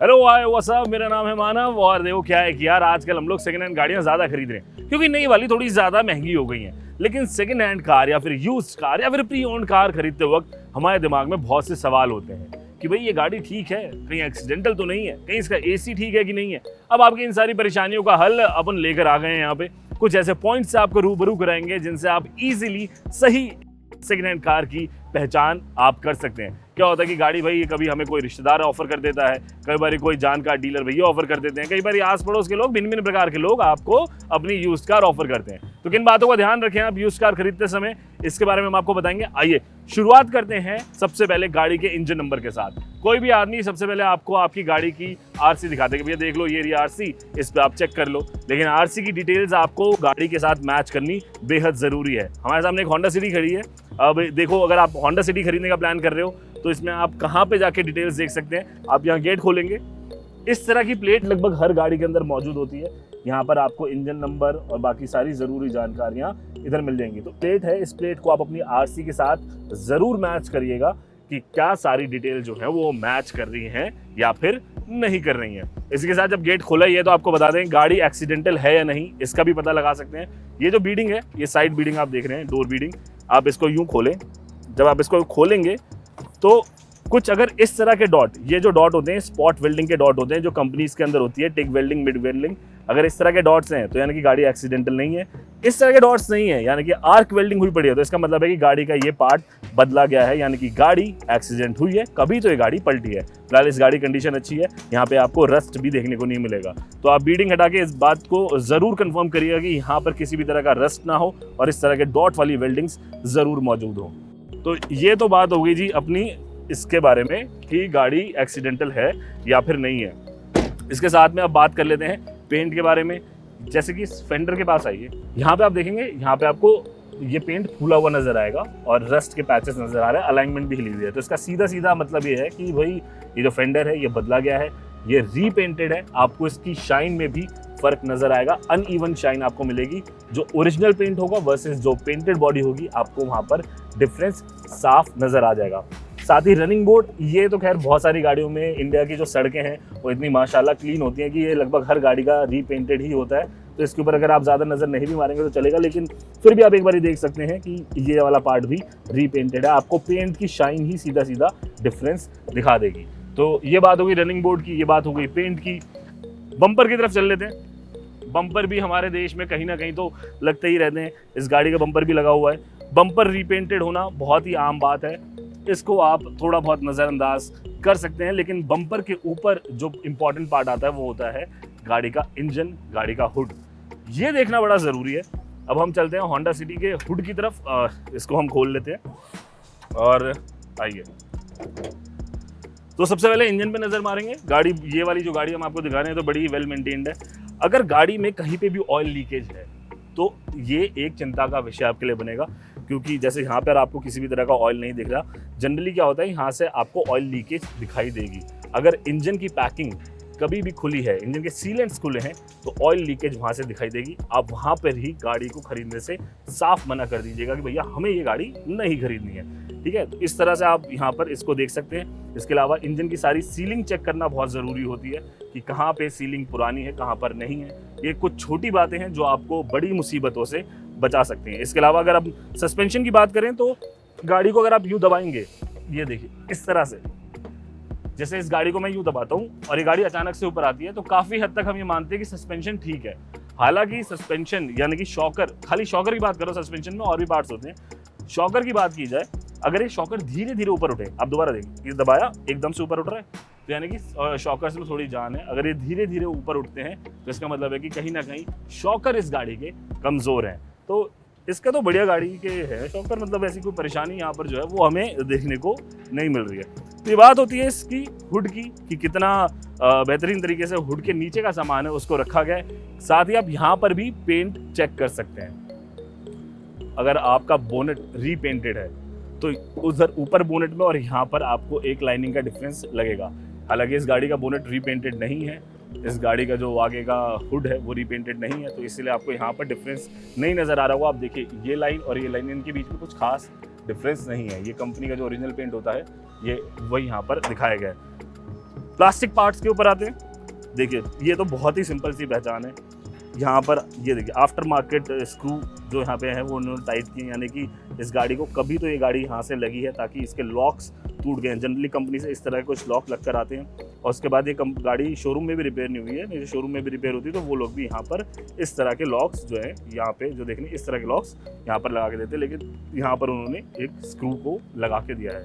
Hello hi what's up, मेरा नाम है मानव। और देखो क्या है कि यार आजकल हम लोग सेकंड हैंड गाड़ियां ज़्यादा खरीद रहे हैं क्योंकि नई वाली थोड़ी ज़्यादा महंगी हो गई हैं। लेकिन सेकंड हैंड कार या फिर यूज्ड कार या फिर प्री ओन्ड कार खरीदते वक्त हमारे दिमाग में बहुत से सवाल होते हैं कि भाई ये गाड़ी ठीक है, कहीं एक्सीडेंटल तो नहीं है, कहीं इसका एसी ठीक है कि नहीं है। अब आपकी इन सारी परेशानियों का हल अपन लेकर आ गए हैं यहाँ पे। कुछ ऐसे पॉइंट्स से आपको रूबरू कराएंगे जिनसे आप इजीली सही सेकंड हैंड कार की पहचान आप कर सकते हैं। क्या होता है कि गाड़ी भाई कभी हमें कोई रिश्तेदार ऑफर कर देता है, कई बार कोई जानकार डीलर भैया ऑफर कर देते हैं, कई बार आस पड़ोस के लोग, भिन्न भिन्न प्रकार के लोग आपको अपनी यूज्ड कार ऑफर करते हैं। तो किन बातों का ध्यान रखें आप यूज्ड कार खरीदते समय, इसके बारे में हम आपको बताएंगे। आइए शुरुआत करते हैं सबसे पहले गाड़ी के इंजन नंबर के साथ। कोई भी आदमी सबसे पहले आपको आपकी गाड़ी की आरसी दिखाते हैं कि भैया देख लो ये रही आरसी, इस पे आप चेक कर लो। लेकिन आरसी की डिटेल्स आपको गाड़ी के साथ मैच करनी बेहद जरूरी है। हमारे सामने एक होंडा सिटी खड़ी है। अब देखो, अगर आप होंडा सिटी खरीदने का प्लान कर रहे हो तो इसमें आप कहाँ पे जाके डिटेल्स देख सकते हैं। आप यहाँ गेट खोलेंगे, इस तरह की प्लेट लगभग हर गाड़ी के अंदर मौजूद होती है। यहाँ पर आपको इंजन नंबर और बाकी सारी ज़रूरी जानकारियाँ इधर मिल जाएंगी। तो प्लेट है, इस प्लेट को आप अपनी आरसी के साथ ज़रूर मैच करिएगा कि क्या सारी डिटेल जो है वो मैच कर रही हैं या फिर नहीं कर रही हैं। इसके साथ जब गेट खोला ही है तो आपको बता दें गाड़ी एक्सीडेंटल है या नहीं, इसका भी पता लगा सकते हैं। ये जो बीडिंग है, ये साइड बीडिंग आप देख रहे हैं, डोर बीडिंग, आप इसको यूँ खोलें। जब आप इसको खोलेंगे तो कुछ अगर इस तरह के डॉट, ये जो डॉट होते हैं स्पॉट वेल्डिंग के डॉट होते हैं जो कंपनीज के अंदर होती है, टिक वेल्डिंग, मिड वेल्डिंग, अगर इस तरह के डॉट्स हैं तो यानी कि गाड़ी एक्सीडेंटल नहीं है। इस तरह के डॉट्स नहीं है यानी कि आर्क वेल्डिंग हुई पड़ी है, तो इसका मतलब है कि गाड़ी का ये पार्ट बदला गया है, यानी कि गाड़ी एक्सीडेंट हुई है, कभी तो ये गाड़ी पलटी है। फिलहाल इस गाड़ी कंडीशन अच्छी है, यहाँ पे आपको रस्ट भी देखने को नहीं मिलेगा। तो आप बीडिंग हटा के इस बात को जरूर कंफर्म करिएगा कि यहाँ पर किसी भी तरह का रस्ट ना हो और इस तरह के डॉट वाली वेल्डिंग्स जरूर मौजूद हो। तो ये तो बात हो गई जी अपनी इसके बारे में कि गाड़ी एक्सीडेंटल है या फिर नहीं है। इसके साथ में अब बात कर लेते हैं पेंट के बारे में। जैसे कि फेंडर के पास आइए, यहाँ पे आप देखेंगे, यहाँ पे आपको ये पेंट फूला हुआ नजर आएगा और रस्ट के पैचेस नजर आ रहे हैं, अलाइनमेंट भी हिली हुई है। तो इसका सीधा सीधा मतलब ये है कि भाई ये जो फेंडर है ये बदला गया है, ये रीपेंटेड है। आपको इसकी शाइन में भी फर्क नजर आएगा, अनइवन शाइन आपको मिलेगी। जो ओरिजिनल पेंट होगा वर्सेस जो पेंटेड बॉडी होगी, आपको वहाँ पर डिफरेंस साफ नजर आ जाएगा। साथ ही रनिंग बोर्ड, ये तो खैर बहुत सारी गाड़ियों में, इंडिया की जो सड़कें हैं वो इतनी माशाल्लाह क्लीन होती हैं कि ये लगभग हर गाड़ी का रीपेंटेड ही होता है। तो इसके ऊपर अगर आप ज़्यादा नज़र नहीं भी मारेंगे तो चलेगा, लेकिन फिर भी आप एक बार देख सकते हैं कि ये वाला पार्ट भी रीपेंटेड है। आपको पेंट की शाइन ही सीधा सीधा डिफरेंस दिखा देगी। तो ये बात हो गई रनिंग बोर्ड की, ये बात हो गई पेंट की। बम्पर की तरफ चल लेते हैं। बम्पर भी हमारे देश में कहीं ना कहीं तो लगते ही रहते हैं, इस गाड़ी का बम्पर भी लगा हुआ है। बम्पर रीपेंटेड होना बहुत ही आम बात है, इसको आप थोड़ा बहुत नज़रअंदाज कर सकते हैं। लेकिन बम्पर के ऊपर जो इम्पॉर्टेंट पार्ट आता है वो होता है गाड़ी का इंजन, गाड़ी का हुड। ये देखना बड़ा ज़रूरी है। अब हम चलते हैं होंडा सिटी के हुड की तरफ। इसको हम खोल लेते हैं और आइए। तो सबसे पहले इंजन पे नज़र मारेंगे। गाड़ी, ये वाली जो गाड़ी हम आपको दिखा रहे हैं तो बड़ी ही वेल मेंटेन्ड है। अगर गाड़ी में कहीं पे भी ऑयल लीकेज है तो ये एक चिंता का विषय आपके लिए बनेगा, क्योंकि जैसे यहाँ पर आपको किसी भी तरह का ऑयल नहीं दिख रहा। जनरली क्या होता है, यहाँ से आपको ऑयल लीकेज दिखाई देगी। अगर इंजन की पैकिंग कभी भी खुली है, इंजन के सीलेंट्स खुले हैं, तो ऑयल लीकेज वहाँ से दिखाई देगी। आप वहाँ पर ही गाड़ी को खरीदने से साफ मना कर दीजिएगा कि भैया हमें ये गाड़ी नहीं खरीदनी है। ठीक है, तो इस तरह से आप यहाँ पर इसको देख सकते हैं। इसके अलावा इंजन की सारी सीलिंग चेक करना बहुत ज़रूरी होती है कि कहाँ पे सीलिंग पुरानी है, कहाँ पर नहीं है। ये कुछ छोटी बातें हैं जो आपको बड़ी मुसीबतों से बचा सकती हैं। इसके अलावा अगर आप सस्पेंशन की बात करें तो गाड़ी को अगर आप यूँ दबाएंगे, ये देखिए इस तरह से, जैसे इस गाड़ी को मैं यूँ दबाता हूँ और ये गाड़ी अचानक से ऊपर आती है, तो काफ़ी हद तक हम ये मानते हैं कि सस्पेंशन ठीक है। हालांकि सस्पेंशन यानी कि शॉकर, खाली शॉकर की बात करो, सस्पेंशन में और भी पार्ट्स होते हैं। शॉकर की बात की जाए, अगर ये शॉकर धीरे धीरे ऊपर उठे, आप दोबारा देखिए, ये दबाया एकदम से ऊपर उठ रहा है, तो यानी कि शॉकर्स में थोड़ी जान है। अगर ये धीरे धीरे ऊपर उठते हैं तो इसका मतलब है कि कहीं ना कहीं शॉकर इस गाड़ी के कमज़ोर हैं। तो इसका तो बढ़िया गाड़ी के है शॉकर, मतलब ऐसी कोई परेशानी यहाँ पर जो है वो हमें देखने को नहीं मिल रही है। तो ये बात होती है इसकी हुड की कि कितना बेहतरीन तरीके से हुड के नीचे का सामान है उसको रखा गया है। साथ ही आप यहाँ पर भी पेंट चेक कर सकते हैं। अगर आपका बोनेट रीपेंटेड है तो उधर ऊपर बोनेट में और यहाँ पर आपको एक लाइनिंग का डिफरेंस लगेगा। हालांकि इस गाड़ी का बोनेट रीपेंटेड नहीं है, इस गाड़ी का जो आगे का हुड है वो रीपेंटेड नहीं है, तो इसलिए आपको यहाँ पर डिफरेंस नहीं नज़र आ रहा होगा। आप देखिए ये लाइन और ये लाइन, इनके बीच में कुछ खास डिफरेंस नहीं है। ये कंपनी का जो ओरिजिनल पेंट होता है ये वही यहाँ पर दिखाया गया है। प्लास्टिक पार्ट्स के ऊपर आते हैं। देखिए ये तो बहुत ही सिंपल सी पहचान है। यहाँ पर ये देखिए आफ्टर मार्केट स्क्रू जो यहाँ पे है वो उन्होंने टाइट किए, यानी कि इस गाड़ी को कभी तो ये गाड़ी यहाँ से लगी है ताकि इसके लॉक्स टूट गए हैं। जनरली कंपनी से इस तरह के कुछ लॉक लग कर आते हैं और उसके बाद ये गाड़ी शोरूम में भी रिपेयर नहीं हुई है, नहीं शोरूम में भी रिपेयर होती तो वो लोग भी यहाँ पर इस तरह के लॉक्स जो है यहाँ पे जो देखने इस तरह के लॉक्स यहाँ पर लगा के देते हैं, लेकिन यहाँ पर उन्होंने एक स्क्रू को लगा के दिया है।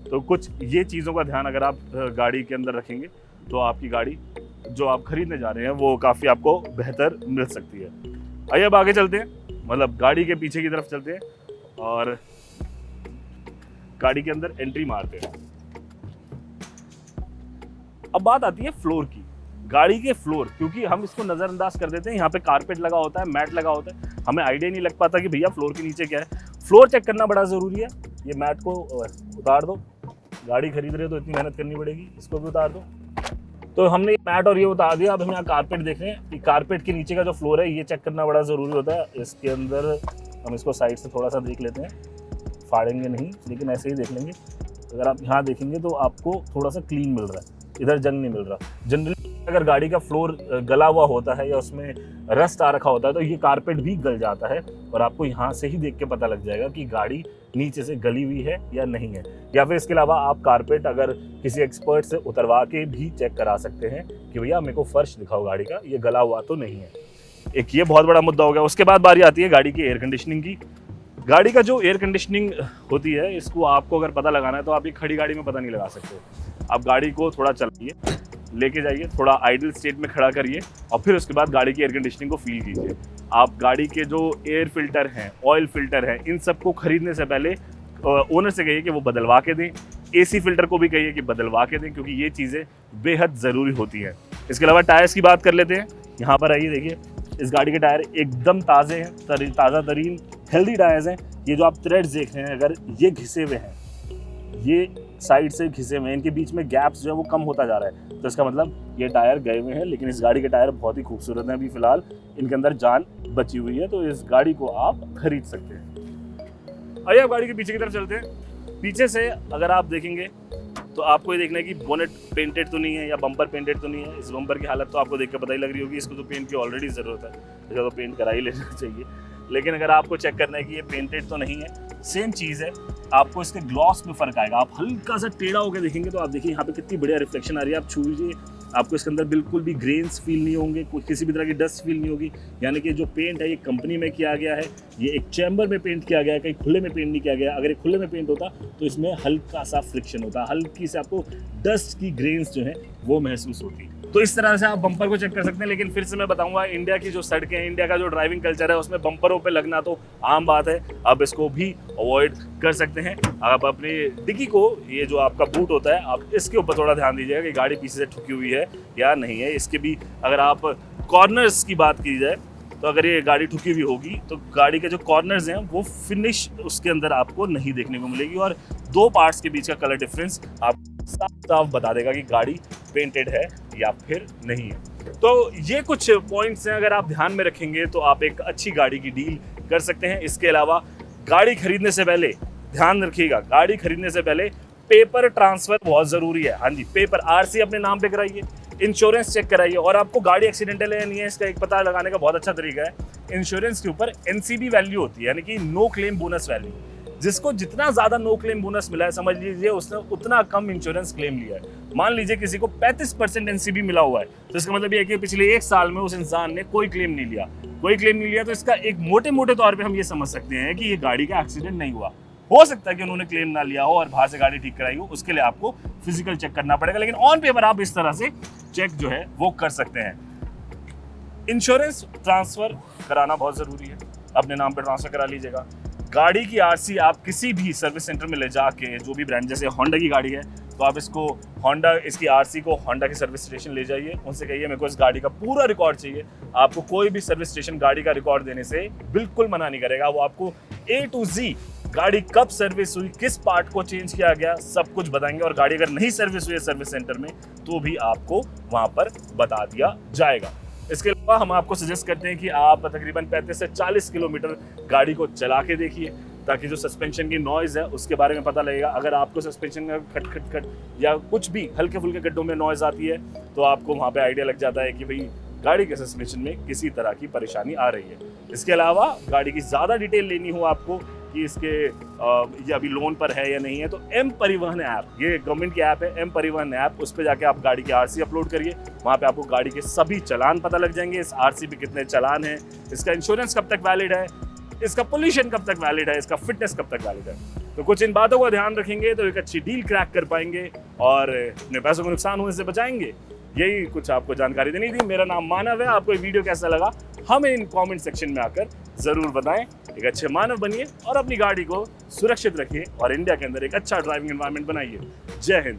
तो कुछ ये चीज़ों का ध्यान अगर आप गाड़ी के अंदर रखेंगे तो आपकी गाड़ी जो आप खरीदने जा रहे हैं वो काफ़ी आपको बेहतर मिल सकती है। आइए अब आगे चलते हैं, मतलब गाड़ी के पीछे की तरफ चलते हैं और गाड़ी के अंदर एंट्री मारते हैं। अब बात आती है फ्लोर की। गाड़ी के फ्लोर, क्योंकि हम इसको नज़रअंदाज कर देते हैं, यहाँ पे कारपेट लगा होता है, मैट लगा होता है, हमें आइडिया नहीं लग पाता कि भैया फ्लोर के नीचे क्या है। फ्लोर चेक करना बड़ा ज़रूरी है। ये मैट को उतार दो, गाड़ी खरीद रहे हो तो इतनी मेहनत करनी पड़ेगी, इसको भी उतार दो। तो हमने मैट और ये उतार दिया, अब हम यहाँ कारपेट देख रहे हैं कि कारपेट के नीचे का जो फ्लोर है ये चेक करना बड़ा ज़रूरी होता है। इसके अंदर हम इसको साइड से थोड़ा सा देख लेते हैं, फाड़ेंगे नहीं लेकिन ऐसे ही देख लेंगे। अगर आप यहाँ देखेंगे तो आपको थोड़ा सा क्लीन मिल रहा है, इधर जंग नहीं मिल रहा। जनरली अगर गाड़ी का फ्लोर गला हुआ होता है या उसमें रस्ट आ रखा होता है तो ये कारपेट भी गल जाता है और आपको यहाँ से ही देख के पता लग जाएगा कि गाड़ी नीचे से गली हुई है या नहीं है। या फिर इसके अलावा आप कारपेट अगर किसी एक्सपर्ट से उतरवा के भी चेक करा सकते हैं कि भैया मेरे को फर्श दिखाओ गाड़ी का, ये गला हुआ तो नहीं है। एक ये बहुत बड़ा मुद्दा हो गया। उसके बाद बारी आती है गाड़ी की एयर कंडीशनिंग की। गाड़ी का जो एयर कंडीशनिंग होती है इसको आपको अगर पता लगाना है तो आप एक खड़ी गाड़ी में पता नहीं लगा सकते। आप गाड़ी को थोड़ा चलाइए, लेके जाइए, थोड़ा आइडल स्टेट में खड़ा करिए और फिर उसके बाद गाड़ी की एयर कंडीशनिंग को फील कीजिए। आप गाड़ी के जो एयर फिल्टर हैं, ऑयल फिल्टर हैं, इन सबको खरीदने से पहले ओनर से कहिए कि वो बदलवा के दें। एसी फिल्टर को भी कहिए कि बदलवा के दें, क्योंकि ये चीज़ें बेहद ज़रूरी होती हैं। इसके अलावा टायर्स की बात कर लेते हैं। यहाँ पर आइए, देखिए इस गाड़ी के टायर एकदम ताज़े हैं, ताज़ा तरीन हेल्दी टायर्स हैं। ये जो आप थ्रेड्स देख रहे हैं अगर ये घिसे हुए हैं, ये साइड से घिसे हुए हैं, इनके बीच में गैप्स जो है वो कम होता जा रहा है, तो इसका मतलब ये टायर गए हुए हैं। लेकिन इस गाड़ी के टायर बहुत ही खूबसूरत हैं, अभी फिलहाल इनके अंदर जान बची हुई है, तो इस गाड़ी को आप खरीद सकते हैं। आइए अब गाड़ी के पीछे की तरफ चलते हैं। पीछे से अगर आप देखेंगे तो आपको ये देखना है कि बोनेट पेंटेड तो नहीं है या बम्पर पेंटेड तो नहीं है। इस बम्पर की हालत तो आपको देख कर पता ही लग रही होगी, इसको तो पेंट की ऑलरेडी ज़रूरत है, इसका तो पेंट करा ही लेना चाहिए। लेकिन अगर आपको चेक करना है कि ये पेंटेड तो नहीं है, सेम चीज़ है, आपको इसके ग्लॉस में फ़र्क आएगा। आप हल्का सा टेढ़ा होकर देखेंगे तो आप देखिए यहाँ पे कितनी बढ़िया रिफ्लेक्शन आ रही है। आप छू लीजिए, आपको इसके अंदर बिल्कुल भी ग्रेन्स फील नहीं होंगे, कोई किसी भी तरह की डस्ट फील नहीं होगी। यानी कि जो पेंट है ये कंपनी में किया गया है, ये एक चैम्बर में पेंट किया गया है, कहीं खुले में पेंट नहीं किया गया। अगर ये खुले में पेंट होता तो इसमें हल्का सा फ्रिक्शन होता, हल्की से आपको डस्ट की ग्रेन्स जो है वो महसूस होती। तो इस तरह से आप बम्पर को चेक कर सकते हैं। लेकिन फिर से मैं बताऊंगा, इंडिया की जो सड़कें हैं, इंडिया का जो ड्राइविंग कल्चर है, उसमें बम्परों पे लगना तो आम बात है। आप इसको भी अवॉइड कर सकते हैं। आप अपनी डिग्गी को, ये जो आपका बूट होता है, आप इसके ऊपर थोड़ा ध्यान दीजिएगा कि गाड़ी पीछे से ठुकी हुई है या नहीं है। इसके भी अगर आप कॉर्नर्स की बात की जाए तो अगर ये गाड़ी ठुकी हुई होगी तो गाड़ी के जो कॉर्नर्स हैं वो फिनिश उसके अंदर आपको नहीं देखने को मिलेगी, और दो पार्ट्स के बीच का कलर डिफरेंस आप साफ बता देगा कि गाड़ी पेंटेड है या फिर नहीं है। तो ये कुछ पॉइंट्स हैं, अगर आप ध्यान में रखेंगे तो आप एक अच्छी गाड़ी की डील कर सकते हैं। इसके अलावा गाड़ी खरीदने से पहले ध्यान रखिएगा, गाड़ी खरीदने से पहले पेपर ट्रांसफर बहुत ज़रूरी है। हाँ जी, पेपर आरसी अपने नाम पे कराइए, इंश्योरेंस चेक कराइए, और आपको गाड़ी एक्सीडेंटल है या नहीं है इसका एक पता लगाने का बहुत अच्छा तरीका है। इंश्योरेंस के ऊपर एनसीबी वैल्यू होती है, यानी कि नो क्लेम बोनस वैल्यू। जिसको जितना ज़्यादा नो क्लेम बोनस मिला है, समझ लीजिए उसने उतना कम इंश्योरेंस क्लेम लिया है। मान लीजिए किसी को 35% एनसीबी मिला हुआ है, तो इसका मतलब ये है कि पिछले 1 साल में उस इंसान ने कोई क्लेम नहीं लिया, तो इसका एक मोटे तौर पे हम ये समझ सकते हैं कि ये गाड़ी का एक्सीडेंट नहीं हुआ। हो सकता है कि उन्होंने क्लेम ना लिया हो और बाहर से गाड़ी ठीक कराई हो, उसके लिए आपको फिजिकल चेक करना पड़ेगा। लेकिन ऑन पेपर आप इस तरह से चेक जो है वो कर सकते हैं। इंश्योरेंस ट्रांसफर कराना बहुत ज़रूरी है, अपने नाम पर ट्रांसफर करा लीजिएगा। गाड़ी की आरसी आप किसी भी सर्विस सेंटर में ले जाके, जो भी ब्रांड, जैसे होंडा की गाड़ी है तो आप इसकी आरसी को होंडा के सर्विस स्टेशन ले जाइए, उनसे कहिए मेरे को इस गाड़ी का पूरा रिकॉर्ड चाहिए। आपको कोई भी सर्विस स्टेशन गाड़ी का रिकॉर्ड देने से बिल्कुल मना नहीं करेगा। वो आपको A to Z गाड़ी कब सर्विस हुई, किस पार्ट को चेंज किया गया, सब कुछ बताएंगे। और गाड़ी अगर नहीं सर्विस हुई है सर्विस सेंटर में तो भी आपको वहाँ पर बता दिया जाएगा। इसके अलावा हम आपको सजेस्ट करते हैं कि आप तकरीबन 35 से 40 किलोमीटर गाड़ी को चला के देखिए, ताकि जो सस्पेंशन की नॉइज़ है उसके बारे में पता लगेगा। अगर आपको सस्पेंशन में खट खट खट या कुछ भी हल्के फुल्के गड्ढों में नॉइज़ आती है तो आपको वहाँ पे आइडिया लग जाता है कि भाई गाड़ी के सस्पेंशन में किसी तरह की परेशानी आ रही है। इसके अलावा गाड़ी की ज़्यादा डिटेल लेनी हो आपको कि इसके ये अभी लोन पर है या नहीं है, तो एम परिवहन ऐप, ये गवर्नमेंट की ऐप है एम परिवहन ऐप, उस पर जाके आप गाड़ी की आरसी अपलोड करिए। वहाँ पे आपको गाड़ी के सभी चालान पता लग जाएंगे, इस आरसी पे कितने चालान हैं, इसका इंश्योरेंस कब तक वैलिड है, इसका पोल्यूशन कब तक वैलिड है, इसका फिटनेस कब तक वैलिड है। तो कुछ इन बातों का ध्यान रखेंगे तो एक अच्छी डील क्रैक कर पाएंगे और अपने पैसों को नुकसान होने से बचाएंगे। यही कुछ आपको जानकारी देनी थी। मेरा नाम मानव है। आपको ये वीडियो कैसा लगा हमें इन कमेंट सेक्शन में आकर ज़रूर बताएं। एक अच्छे मानव बनिए और अपनी गाड़ी को सुरक्षित रखिए और इंडिया के अंदर एक अच्छा ड्राइविंग एनवायरनमेंट बनाइए। जय हिंद।